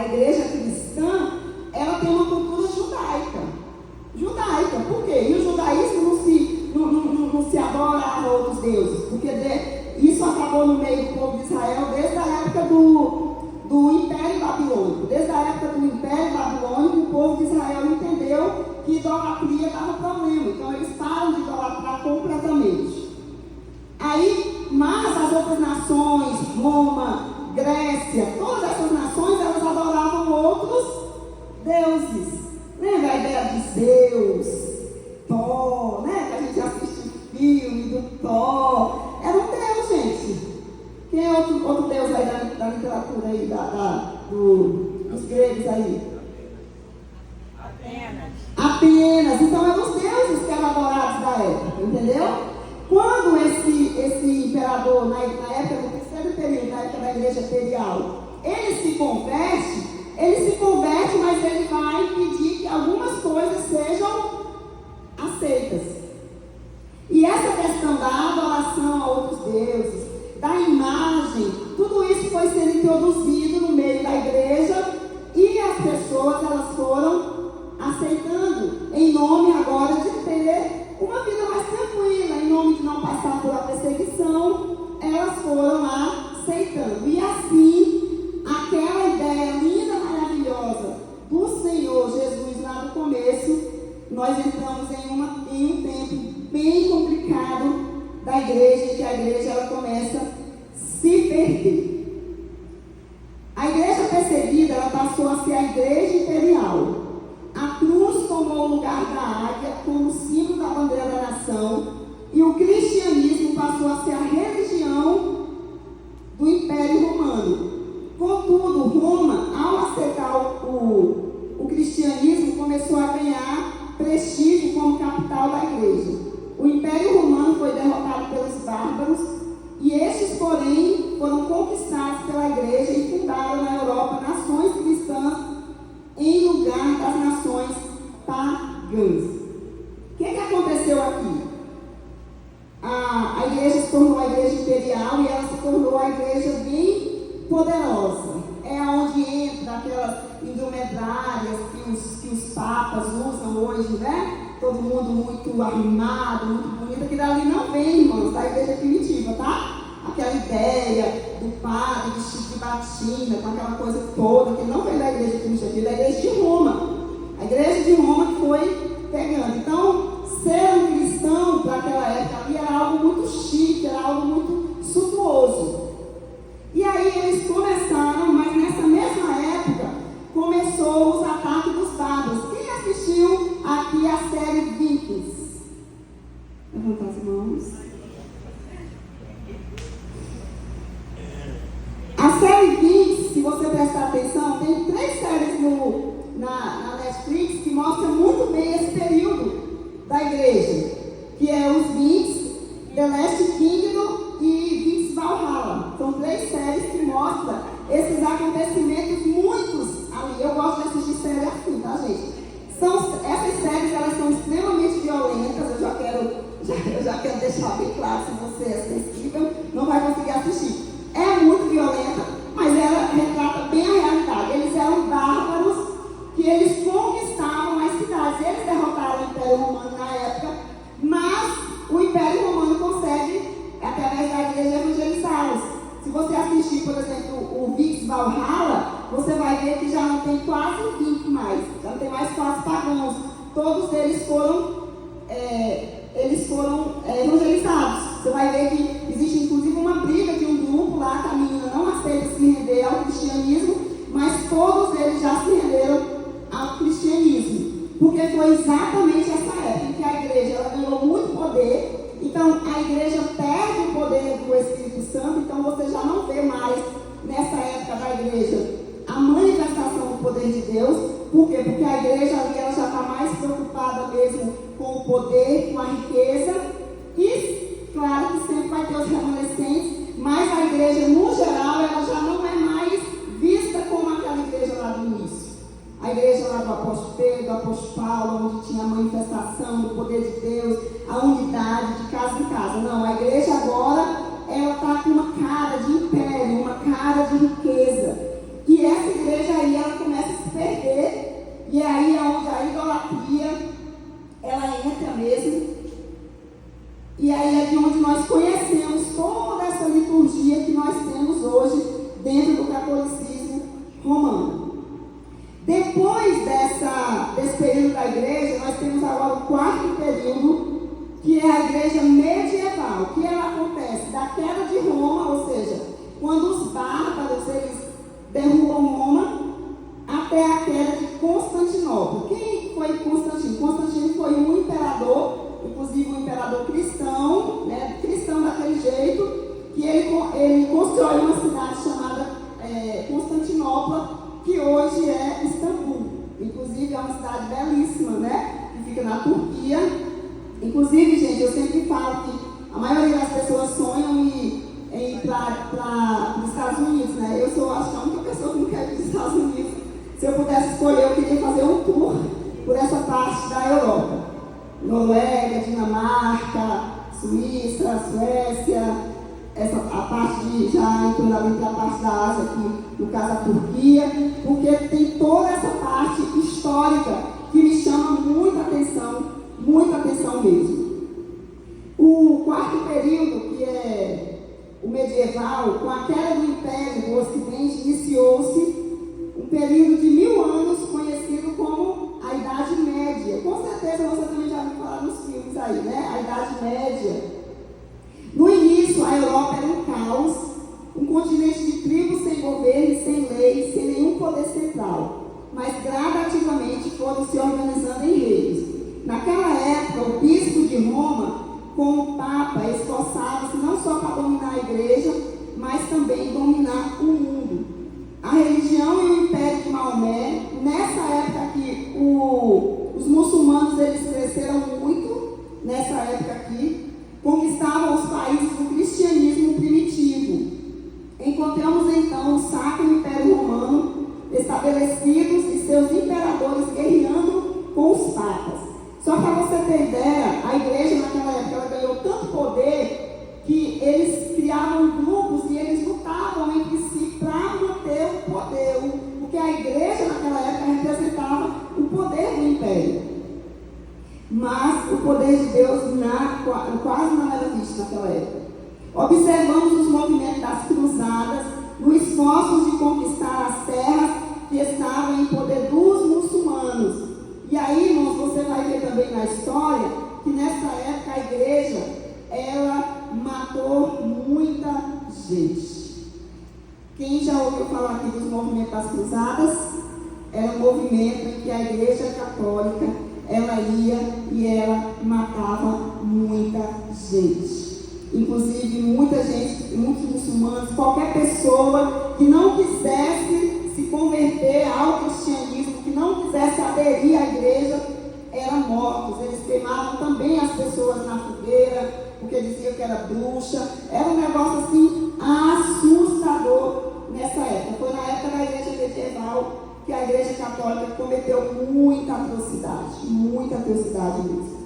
igreja cristã, ela tem uma cultura judaica. Por quê? E o judaísmo não se adora a outros deuses, porque isso acabou no meio do povo de Israel desde a época do Império Babilônico. Desde a época do Império Babilônico, o povo de Israel entendeu que idolatria dava problema. Então, eles param de idolatrar completamente. Aí, mas as outras nações, Roma, Grécia, todas essas nações, elas adoravam outros deuses. Lembra a ideia de Zeus, Thor, né? Que a gente assiste o filme do Thor. Era um deus, gente. Quem é outro deus aí da literatura aí, aí? Apenas. Apenas. Então eram os deuses que eram adorados da época, entendeu? Quando esse imperador, na época do terceiro período, na época da igreja imperial, ele se converte, mas ele vai pedir que algumas coisas sejam aceitas. E essa questão da adoração a outros deuses, da imagem, tudo isso foi sendo introduzido no meio da igreja e as pessoas elas foram aceitando em nome agora de ter uma vida mais tranquila, em nome de não passar por uma perseguição, elas foram aceitando. E assim, aquela ideia linda, maravilhosa do Senhor Jesus lá no começo, nós entramos em um tempo bem complicado da igreja, que a igreja ela começa a se perder. A igreja perseguida, ela passou a ser a igreja imperial. A cruz tomou o lugar da águia como símbolo da bandeira da nação, e o cristianismo passou a ser a religião do Império Romano. Contudo, Roma, ao aceitar o cristianismo, começou a ganhar prestígio como capital da igreja. O Império Romano foi derrotado pelos bárbaros, e estes, porém, foram conquistados pela igreja e fundaram na Europa nações cristãs em lugar das nações pagãs. O que aconteceu aqui? A igreja se tornou a igreja imperial e ela se tornou a igreja bem poderosa. É onde entra aquelas indumentárias que os papas usam hoje, né? Todo mundo muito arrumado, muito bonito. Aquilo ali não vem, irmãos, da igreja primitiva, tá? Aquela ideia do padre vestido de batina, com aquela coisa toda, que não vem da igreja primitiva, veio da igreja de Roma. A igreja de Roma que foi pegando. Então, ser um cristão para aquela época ali era algo muito chique, era algo muito suntuoso. E aí eles começaram, mas nessa mesma época, começou os ataques dos bárbaros. Quem assistiu aqui a série Vikings? Levantar as mãos. A série Vikings, se você prestar atenção, tem 3 séries na Netflix que mostram muito bem esse período da igreja, que é os Vikings, The Last Kingdom e Vikings Valhalla. São 3 séries que mostram esses acontecimentos muitos ali. Eu gosto de assistir séries assim, tá, gente? Essas séries, elas são extremamente violentas. Eu já quero deixar bem claro, se você é sensível, não vai conseguir assistir. É muito violenta, mas ela retrata bem a realidade. Eles eram bárbaros que eles conquistavam as cidades. Eles derrotaram o Império Romano na época, mas o Império Romano consegue, através da igreja, evangelizá-los. Se você assistir, por exemplo, o Vikings Valhalla, você vai ver que já não tem quase Vikings mais, já não tem mais quase pagãos. Todos eles foram evangelizados. Você vai ver que existe inclusive uma briga de um grupo lá, que a menina não aceita se render ao cristianismo, mas todos eles já se renderam ao cristianismo. Porque foi exatamente essa época em que a igreja ela ganhou muito poder. Então a igreja perde o poder do Espírito Santo. Então você já não vê mais nessa época da igreja a manifestação do poder de Deus. Por quê? Porque a igreja ali ela já está mais preocupada mesmo com o poder, com a riqueza. E claro que sempre vai ter os remanescentes, mas a igreja no geral ela já não é mais vista como aquela igreja lá do início. A igreja lá do apóstolo Pedro, do apóstolo Paulo, onde tinha a manifestação do poder de Deus, a unidade de casa em casa. Não, a igreja agora ela está com uma cara de império, uma cara de riqueza. E essa igreja aí ela começa a se perder, e é aí onde a idolatria ela entra mesmo. E aí é de onde nós conhecemos toda essa liturgia que nós temos hoje dentro do catolicismo romano. Depois desse período da igreja, nós temos agora o 4º período, que é a igreja medieval, que ela acontece da queda de Roma, ou seja, quando os bárbaros eles derrubam Roma, até a queda de Constantinopla. Quem foi Constantino? Constantino foi um imperador, inclusive um imperador cristão, né, cristão daquele jeito, que ele construiu uma cidade chamada Constantinopla, que hoje é Istambul. Inclusive, é uma cidade belíssima, né? Que fica na Turquia. Inclusive, gente, eu sempre falo que a maioria das pessoas sonham em ir para os Estados Unidos, né? Eu sou, acho que a única pessoa que não quer ir para os Estados Unidos. Se eu pudesse escolher, eu queria fazer um tour por essa parte da Europa. Noruega, Dinamarca, Suíça, Suécia, a parte de, já entrando ali para a parte da Ásia, aqui, no caso a Turquia, porque tem toda essa parte histórica que me chama muita atenção mesmo. O quarto período, que é o medieval, com a queda do Império do Ocidente, iniciou-se um período de 1000 anos conhecido como a Idade Média. Com certeza você também já ouviu falar nos filmes aí, né? A Idade Média. No início, a Europa era um caos, um continente de tribos sem governo, sem lei, sem nenhum poder central, mas gradativamente foram se organizando em reinos. Naquela época, o bispo de Roma, com o Papa, esforçava-se não só para dominar a igreja, mas também dominar o mundo. A religião e o império de Maomé, nessa época aqui, os muçulmanos eles cresceram muito, nessa época aqui, conquistavam os países do cristianismo primitivo. Encontramos então o Sacro Império Romano estabelecidos e seus imperadores guerreando com os papas. Só para você ter ideia, a igreja naquela época ela ganhou tanto poder que eles criavam grupos e eles lutavam entre si para manter o poder, porque a igreja naquela época representava o poder do império. Mas o poder de Deus quase não era visto naquela época. Observamos os movimentos das cruzadas, no esforço de conquistar as terras que estavam em poder dos muçulmanos. E aí, irmãos, você vai ver também na história que nessa época a igreja, ela matou muita gente. Quem já ouviu falar aqui dos movimentos das cruzadas? Era um movimento em que a igreja católica, ela ia e ela matava muita gente. Inclusive, muita gente, muitos muçulmanos, qualquer pessoa que não quisesse se converter ao cristianismo, que não quisesse aderir à igreja, eram mortos. Eles queimavam também as pessoas na fogueira, porque diziam que era bruxa. Era um negócio assim assustador nessa época. Foi na época da igreja medieval que a igreja católica cometeu muita atrocidade mesmo.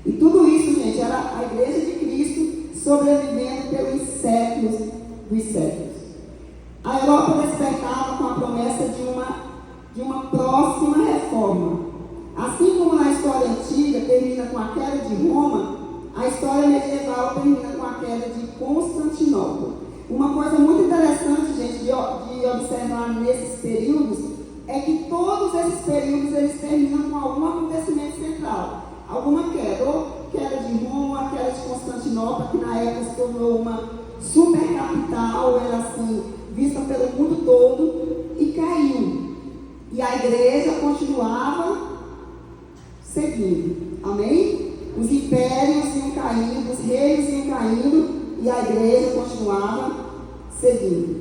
E tudo isso, gente, era a igreja de Cristo sobrevivendo pelos séculos dos séculos. A Europa despertava com a promessa de uma próxima reforma. Assim como na história antiga termina com a queda de Roma, a história medieval termina com a queda de Constantinopla. Uma coisa muito interessante, gente, de observar nesses períodos, é que todos esses períodos eles terminam com algum acontecimento central. Alguma queda, ou queda de Roma, queda de Constantinopla, que na época se tornou uma super capital, era assim, vista pelo mundo todo, e caiu. E a igreja continuava seguindo. Amém? Os impérios iam caindo, os reis iam caindo, e a igreja continuava seguindo.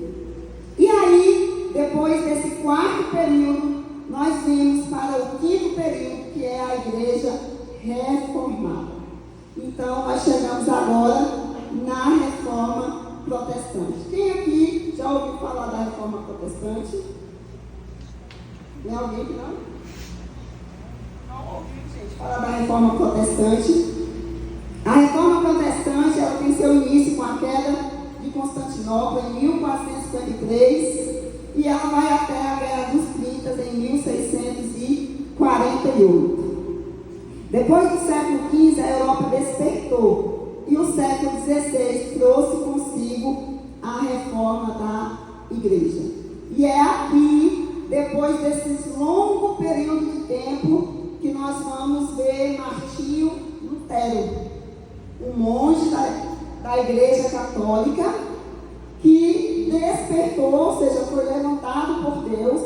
E aí, depois desse quarto período, nós vimos para o quinto período, que é a igreja reformada. Então, nós chegamos agora na reforma protestante. Quem aqui já ouviu falar da reforma protestante? Tem alguém que não? Não ouviu, gente, falar da reforma protestante. A reforma protestante, ela tem seu início com a queda de Constantinopla em 1453 e ela vai até a Guerra dos 30 em 1648. Depois do século XV, a Europa despertou e o século XVI trouxe consigo a reforma da igreja. E é aqui, depois desse longo período de tempo, que nós vamos ver Martinho Lutero, um monge da igreja católica, que despertou, ou seja, foi levantado por Deus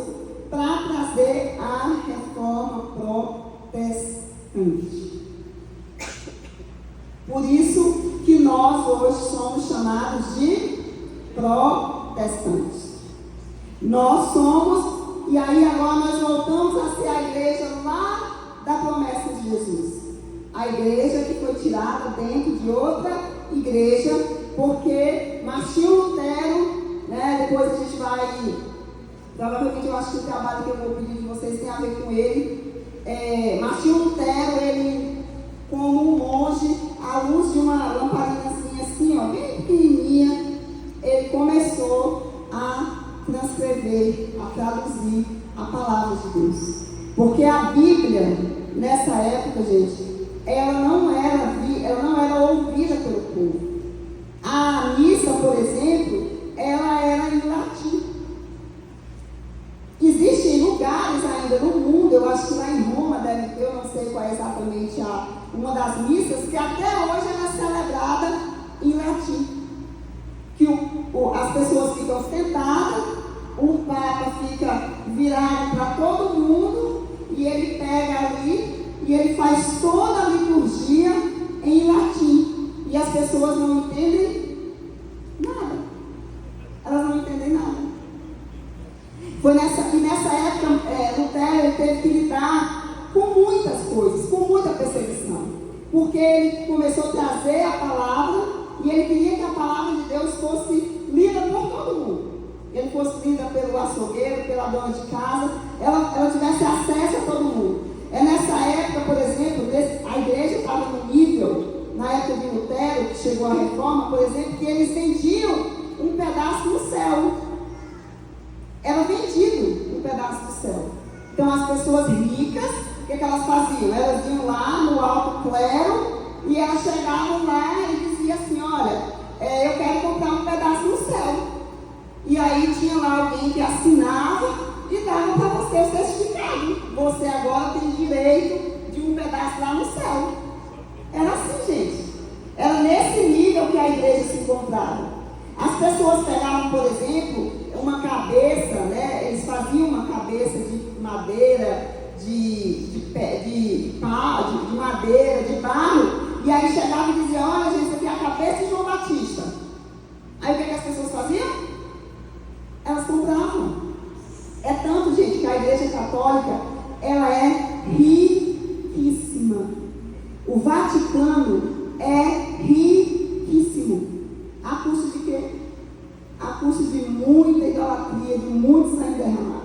para trazer a reforma protestante. Por isso que nós hoje somos chamados de protestantes. Nós somos, e aí agora nós voltamos a ser a igreja lá da promessa de Jesus. A igreja que foi tirada dentro de outra igreja, porque Martinho Lutero, né, depois a gente vai, provavelmente eu acho que o trabalho que eu vou pedir de vocês tem a ver com ele. Martinho Lutero, ele, como um monge, à luz de uma lamparinazinha assim, ó, bem pequenininha, ele começou a transcrever, a traduzir a palavra de Deus. Porque a Bíblia, nessa época, gente, ela não era ouvida pelo povo. A missa, por exemplo, ela era em latim. Existem lugares ainda no mundo, eu acho que lá em Roma deve ter, eu não sei qual é exatamente uma das missas, que até hoje ela é celebrada em latim. Que as pessoas ficam sentadas, o Papa fica virado para todo mundo, e ele pega ali e ele faz toda a liturgia em latim. E as pessoas não entendem nada. Elas não entendem nada. Nessa época, Lutero teve que lidar com muitas coisas, com muita perseguição. Porque ele começou a trazer a palavra e ele queria que a palavra de Deus fosse lida por todo mundo. Ele fosse lida pelo açougueiro, pela dona de casa, ela tivesse acesso a todo mundo. Nessa época, por exemplo, a igreja estava no nível, na época de Lutero, que chegou a reforma, por exemplo, que eles vendiam um pedaço do céu. Era vendido um pedaço do céu. Então as pessoas ricas, o que elas faziam? Elas iam lá no alto clero e elas chegavam lá e diziam assim, olha, eu quero comprar um pedaço do céu. E aí tinha lá alguém que assinava e dava para você o certificado. Você agora tem direito de um pedaço lá no céu. Era assim, gente. Era nesse nível que a igreja se encontrava. As pessoas pegavam, por exemplo, uma cabeça, né? Eles faziam uma cabeça de madeira, de madeira, de barro, e aí chegavam e diziam, olha gente, isso aqui é a cabeça de João Batista. Aí o que as pessoas faziam? Elas compravam. É tanto, gente, que a igreja católica, ela é riquíssima. O Vaticano é riquíssimo. A custo de quê? A custo de muita idolatria, de muito sangue derramado.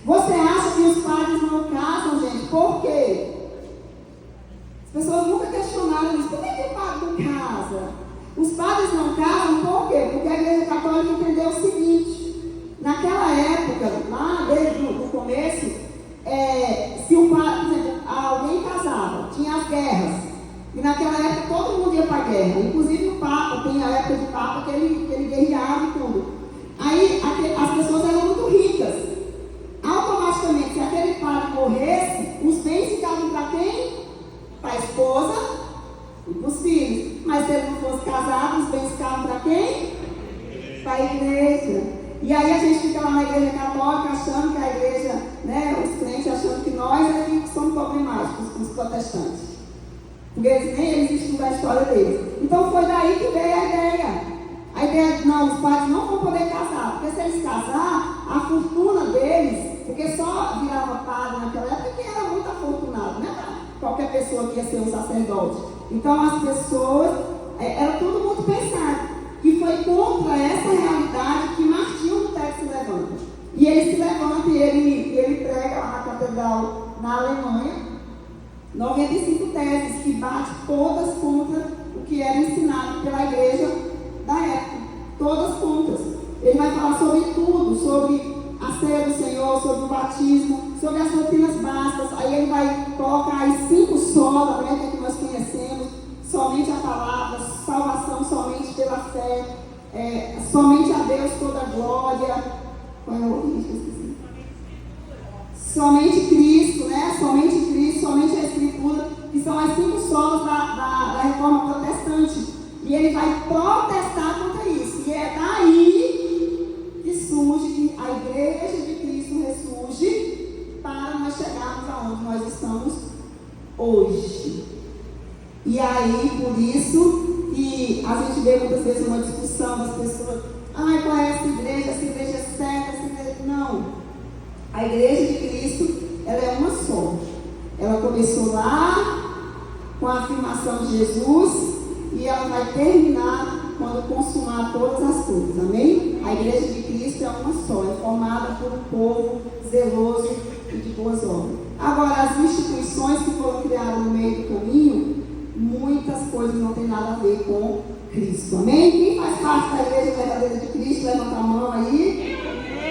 Você acha que os padres não casam, gente? Por quê? As pessoas nunca questionaram isso. Por que o padre não casa? Os padres não casam por quê? Porque a igreja católica entendeu o seguinte. Naquela época, lá desde o começo, se um padre, por exemplo, alguém casava, tinha as guerras. E naquela época todo mundo ia para a guerra. Inclusive o Papa, tem a época de Papa que ele guerreava e tudo. Aí as pessoas eram muito ricas. Automaticamente, se aquele padre morresse, os bens ficavam para quem? Para a esposa e para os filhos. Mas se ele não fosse casado, os bens ficavam para quem? Para a igreja. E aí a gente fica lá na igreja católica achando que a igreja, né, os crentes achando que nós é que somos problemáticos, os protestantes. Porque nem eles estudam a história deles. Então foi daí que veio a ideia. A ideia de, não, os padres não vão poder casar. Porque se eles casar, a fortuna deles, porque só virava padre naquela época quem era muito afortunado, né? Qualquer pessoa que ia ser um sacerdote. Então as pessoas, era tudo muito pensado. E foi contra essa realidade que Martinho Lutero se levanta. E ele se levanta e ele prega lá na catedral na Alemanha 95 teses que bate todas contra o que era ensinado pela igreja da época. Todas contra. Ele vai falar sobre tudo, sobre a ceia do Senhor, sobre o batismo, sobre as doutrinas básicas. Aí ele vai colocar as 5 solas, né, que nós conhecemos, somente a palavra, salvação somente pela fé, somente a Deus toda a glória. Qual é o outro? Somente Cristo, né? Somente Cristo, somente a Escritura, que são as 5 solas da reforma protestante. E ele vai protestar contra isso. E é daí que surge, a igreja de Cristo ressurge para nós chegarmos aonde nós estamos hoje. E aí, por isso, que a gente vê muitas vezes uma discussão das pessoas, qual é essa igreja é certa, essa igreja... Não. A igreja de Cristo ela é uma só. Ela começou lá com a afirmação de Jesus e ela vai terminar quando consumar todas as coisas, amém? A igreja de Cristo é uma só, é formada por um povo zeloso e de boas obras. Agora, as instituições que foram criadas no meio do caminho, muitas coisas não têm nada a ver com Cristo, amém? Quem faz parte da igreja verdadeira de Cristo, levanta a mão aí.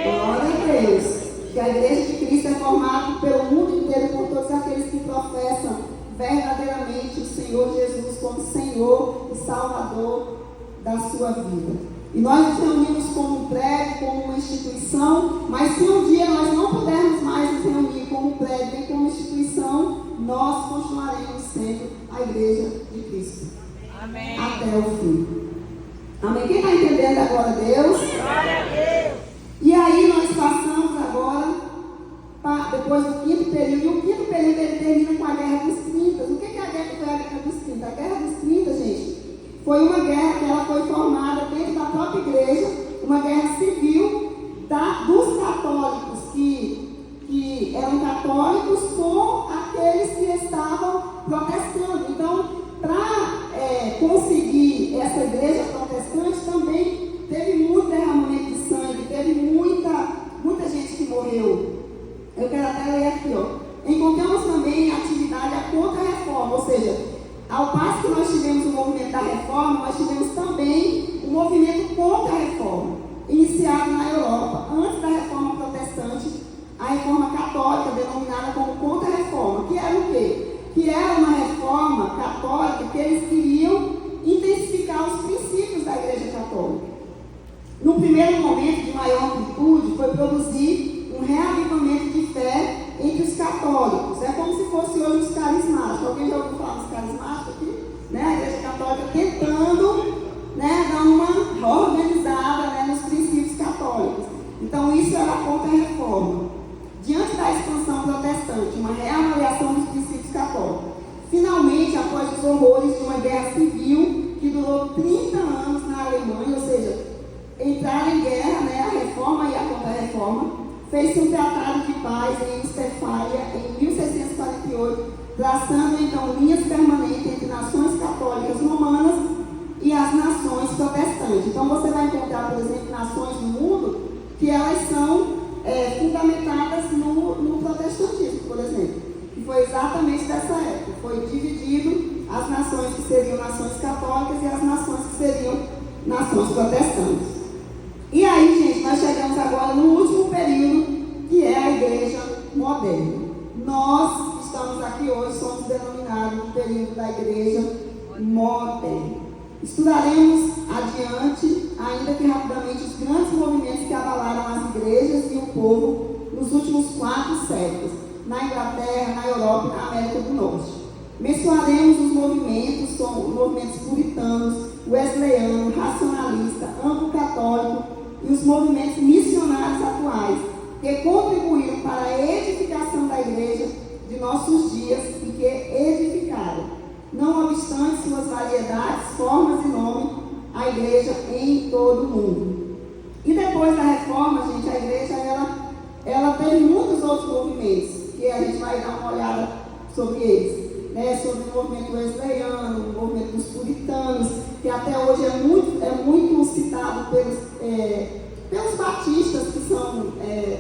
Glória a Deus. Que a igreja de Cristo é formada pelo mundo inteiro, por todos aqueles que professam verdadeiramente o Senhor Jesus como Senhor e Salvador da sua vida. E nós nos reunimos como um prédio, como uma instituição, mas se um dia nós não pudermos mais nos reunir como um prédio nem como instituição, nós continuaremos sendo a igreja de Cristo. Amém. Até o fim. Amém? Quem está entendendo agora, Deus? Glória a Deus. E aí nós passamos agora, depois do quinto período, e o quinto período ele termina com a Guerra dos 30. O que é a Guerra dos 30? A Guerra dos 30, gente, foi uma guerra que ela foi formada dentro da própria igreja, uma guerra civil dos católicos, que eram católicos com aqueles que estavam protestando. Então, para conseguir essa igreja protestante, também teve muito derramamento de sangue, teve muita gente que morreu. Eu quero até ler aqui, ó. Encontramos também a atividade a contra-reforma, ou seja, ao passo que nós tivemos o movimento da reforma, nós tivemos também o movimento contra a reforma, iniciado na Europa, antes da reforma protestante, a reforma católica, denominada como contra-reforma, que era o quê? Que era uma reforma católica que eles queriam intensificar os princípios da Igreja Católica. No primeiro momento de maior amplitude, foi produzir um reavivamento de fé entre os católicos. É como se fosse hoje os carismáticos. Alguém já ouviu falar dos carismáticos aqui? Né? A Igreja Católica tentando, né, dar uma organizada, né, nos princípios católicos. Então isso era contra a reforma. Diante da expansão protestante, uma reavaliação dos princípios católicos. Finalmente, após os horrores de uma guerra civil que durou 30 anos na Alemanha, ou seja, entraram em guerra, né, a reforma e a contra-reforma, fez-se um tratado de paz em Westfália em 1648, traçando então linhas permanentes entre nações católicas romanas e as nações protestantes. Então você vai encontrar, por exemplo, nações no mundo que elas são fundamentadas no protestantismo, por exemplo. E foi exatamente dessa época. Foi dividido as nações que seriam nações católicas e as nações que seriam nações protestantes. E aí, gente, nós chegamos agora no último período, que é a igreja moderna. Nós que estamos aqui hoje somos denominados no período da igreja moderna. Estudaremos adiante, ainda que rapidamente, os grandes movimentos que abalaram as igrejas e o povo nos últimos 4 séculos, na Inglaterra, na Europa e na América do Norte. Mencionaremos os movimentos, como os movimentos puritanos, wesleyano, racionalista, anglo-católico e os movimentos missionários atuais, que contribuíram para a edificação da igreja de nossos dias e que edificaram, não obstante suas variedades, formas e nome, a igreja em todo o mundo. E depois da reforma, gente, a igreja ela teve muitos outros movimentos, que a gente vai dar uma olhada sobre eles, né? Sobre o movimento wesleyano, o movimento dos puritanos, que até hoje é muito citado pelos batistas, que são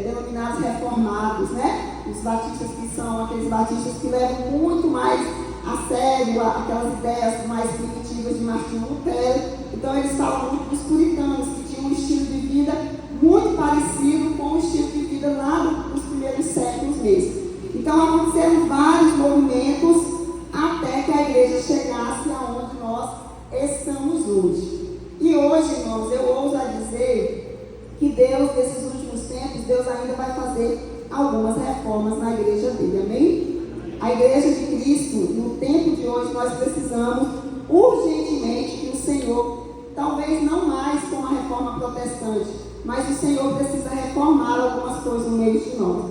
denominados reformados, né? Os batistas que são aqueles batistas que levam muito mais a sério aquelas ideias mais primitivas de Martinho Lutero. Então eles falam muito dos puritanos, que tinham um estilo de vida muito parecido com o estilo de vida lá dos primeiros séculos mesmo. Então aconteceram vários movimentos até que a igreja chegasse aonde nós estamos hoje. E hoje, irmãos, eu ouso a dizer que Deus, nesses últimos tempos, Deus ainda vai fazer algumas reformas na igreja dele, amém? A igreja de Cristo, no tempo de hoje, nós precisamos urgentemente que o Senhor, talvez não mais com a reforma protestante, mas o Senhor precisa reformar algumas coisas no meio de nós.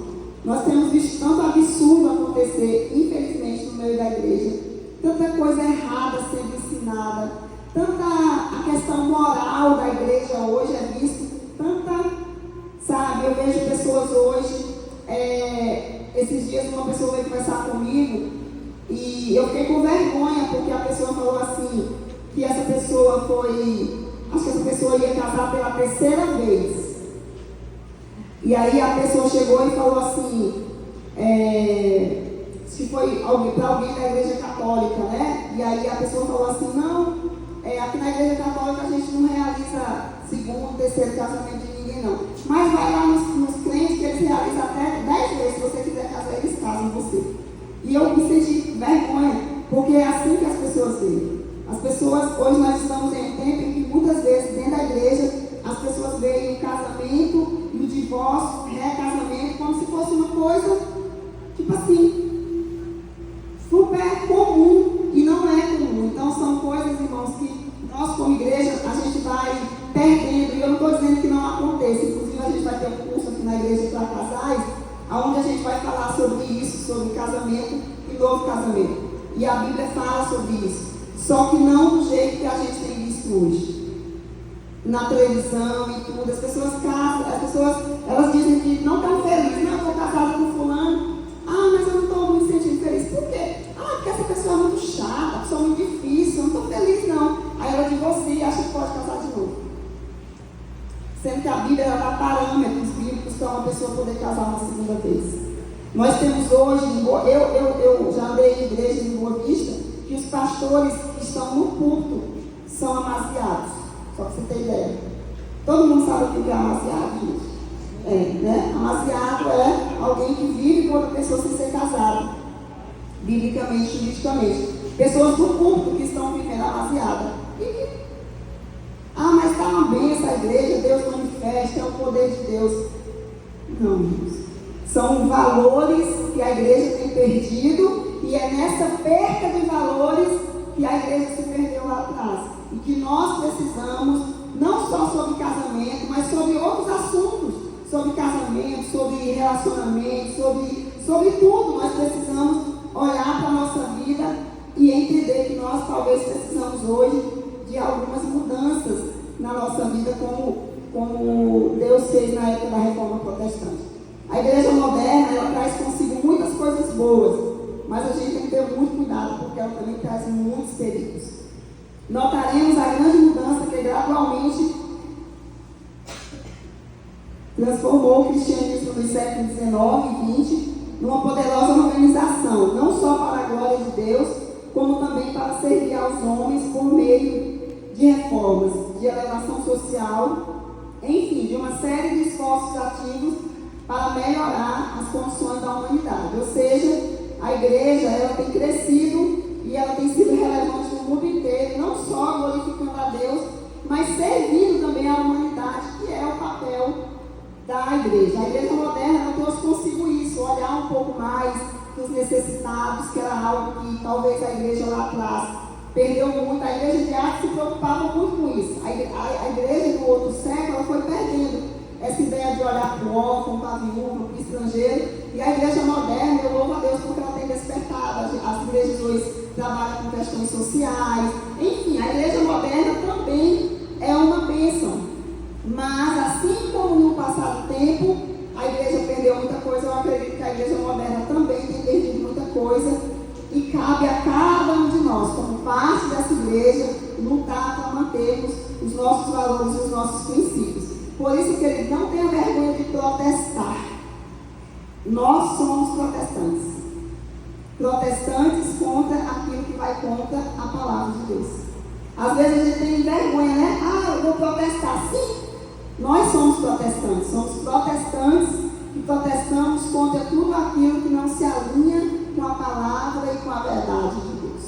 Nós temos visto tanto absurdo acontecer, infelizmente, no meio da igreja, tanta coisa errada sendo ensinada, tanta a questão moral da igreja hoje é visto, tanta, sabe, eu vejo pessoas hoje Esses dias uma pessoa veio conversar comigo e eu fiquei com vergonha porque a pessoa falou assim, que essa pessoa acho que essa pessoa ia casar pela terceira vez. E aí a pessoa chegou e falou assim, se foi para alguém da igreja católica, né? E aí a pessoa falou assim, não, aqui na igreja católica a gente não realiza segundo, terceiro casamento de ninguém não. Mas vai lá nos crentes que eles realizam até 10 vezes, se você quiser casar, eles casam você. E eu me senti vergonha, porque é assim que as pessoas veem. As pessoas, hoje nós estamos em um tempo em que muitas vezes dentro da igreja as pessoas veem o casamento e o divórcio, recasamento, como se fosse uma coisa, tipo assim, super comum, e não é comum. Então são coisas, irmãos, que nós como igreja, a gente vai perdendo, e eu não estou dizendo que não aconteça, inclusive a gente vai ter um curso aqui na igreja para casais, onde a gente vai falar sobre isso, sobre casamento e novo casamento. E a Bíblia fala sobre isso, só que não do jeito que a gente tem visto hoje. Na televisão e tudo, as pessoas casam, elas dizem que não estão felizes. Não, eu estou casada com fulano. Ah, mas eu não estou me sentindo feliz. Por quê? Ah, porque essa pessoa é muito chata, a pessoa é muito difícil, eu não estou feliz não. Aí ela divorcia e acha que pode casar de novo. Sendo que a Bíblia dá parâmetros bíblicos para uma pessoa poder casar uma segunda vez. Nós temos hoje, eu já andei em igreja em Boa Vista, que os pastores que estão no culto são amaziados. Só para você ter ideia. Todo mundo sabe o que é amaziado, gente? Né? Amaziado é alguém que vive com outra pessoa sem ser casado. Biblicamente, juridicamente. Pessoas do culto que estão vivendo amaziada. Mas está uma bênção a igreja, Deus manifesta, é o poder de Deus. Não, irmãos. São valores que a igreja tem perdido, e é nessa perda de valores que a igreja se perdeu lá atrás. E que nós precisamos, não só sobre casamento, mas sobre outros assuntos, sobre casamento, sobre relacionamento, sobre tudo. Nós precisamos olhar para a nossa vida e entender que nós talvez precisamos hoje de algumas mudanças na nossa vida, como Deus fez na época da Reforma Protestante. A igreja moderna, ela traz consigo muitas coisas boas, mas a gente tem que ter muito cuidado, porque ela também traz muitos perigos. Notaremos a grande mudança que gradualmente transformou o cristianismo dos séculos XIX e XX numa poderosa organização, não só para a glória de Deus, como também para servir aos homens por meio de reformas, de elevação social, enfim, de uma série de esforços ativos para melhorar as condições da humanidade. Ou seja, a igreja, ela tem crescido e ela tem sido relevante no mundo inteiro, não só glorificando a Deus, mas servindo também a humanidade, que é o papel da igreja. A igreja moderna, ela trouxe consigo isso, olhar um pouco mais dos necessitados, que era algo que talvez a igreja lá atrás perdeu muito. A igreja de Atos se preocupava muito com isso. A igreja do outro século, ela foi perdendo essa ideia de olhar para o órfão, para a viúva, para o estrangeiro. E a igreja moderna, eu louvo a Deus porque ela tem despertado. As igrejas hoje trabalham com questões sociais. Enfim, a igreja moderna também é uma bênção. Mas, assim como no passado tempo, a igreja perdeu muita coisa, eu acredito que a igreja moderna também tem perdido muita coisa. E cabe a cada um de nós, como parte dessa igreja, lutar para mantermos os nossos valores e os nossos princípios. Por isso, querido, não tenha vergonha de protestar. Nós somos protestantes. Protestantes contra aquilo que vai contra a palavra de Deus. Às vezes a gente tem vergonha, né? Eu vou protestar. Sim, nós somos protestantes. Somos protestantes que protestamos contra tudo aquilo que não se alinha com a palavra e com a verdade de Deus.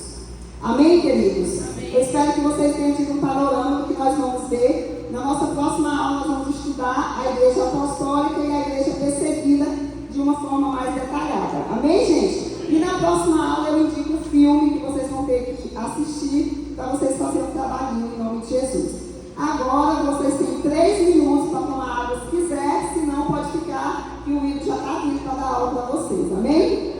Amém, queridos? Amém. Eu espero que vocês tenham tido um panorama do que nós vamos ver. Na nossa próxima aula, nós vamos estudar a igreja apostólica e a igreja percebida de uma forma mais detalhada. Amém, gente? E na próxima aula, eu indico o filme que vocês vão ter que assistir para vocês fazerem um trabalhinho em nome de Jesus. Agora, vocês têm 3 minutos para tomar água se quiser, senão pode ficar que o Will já está vindo para dar aula para vocês. Amém?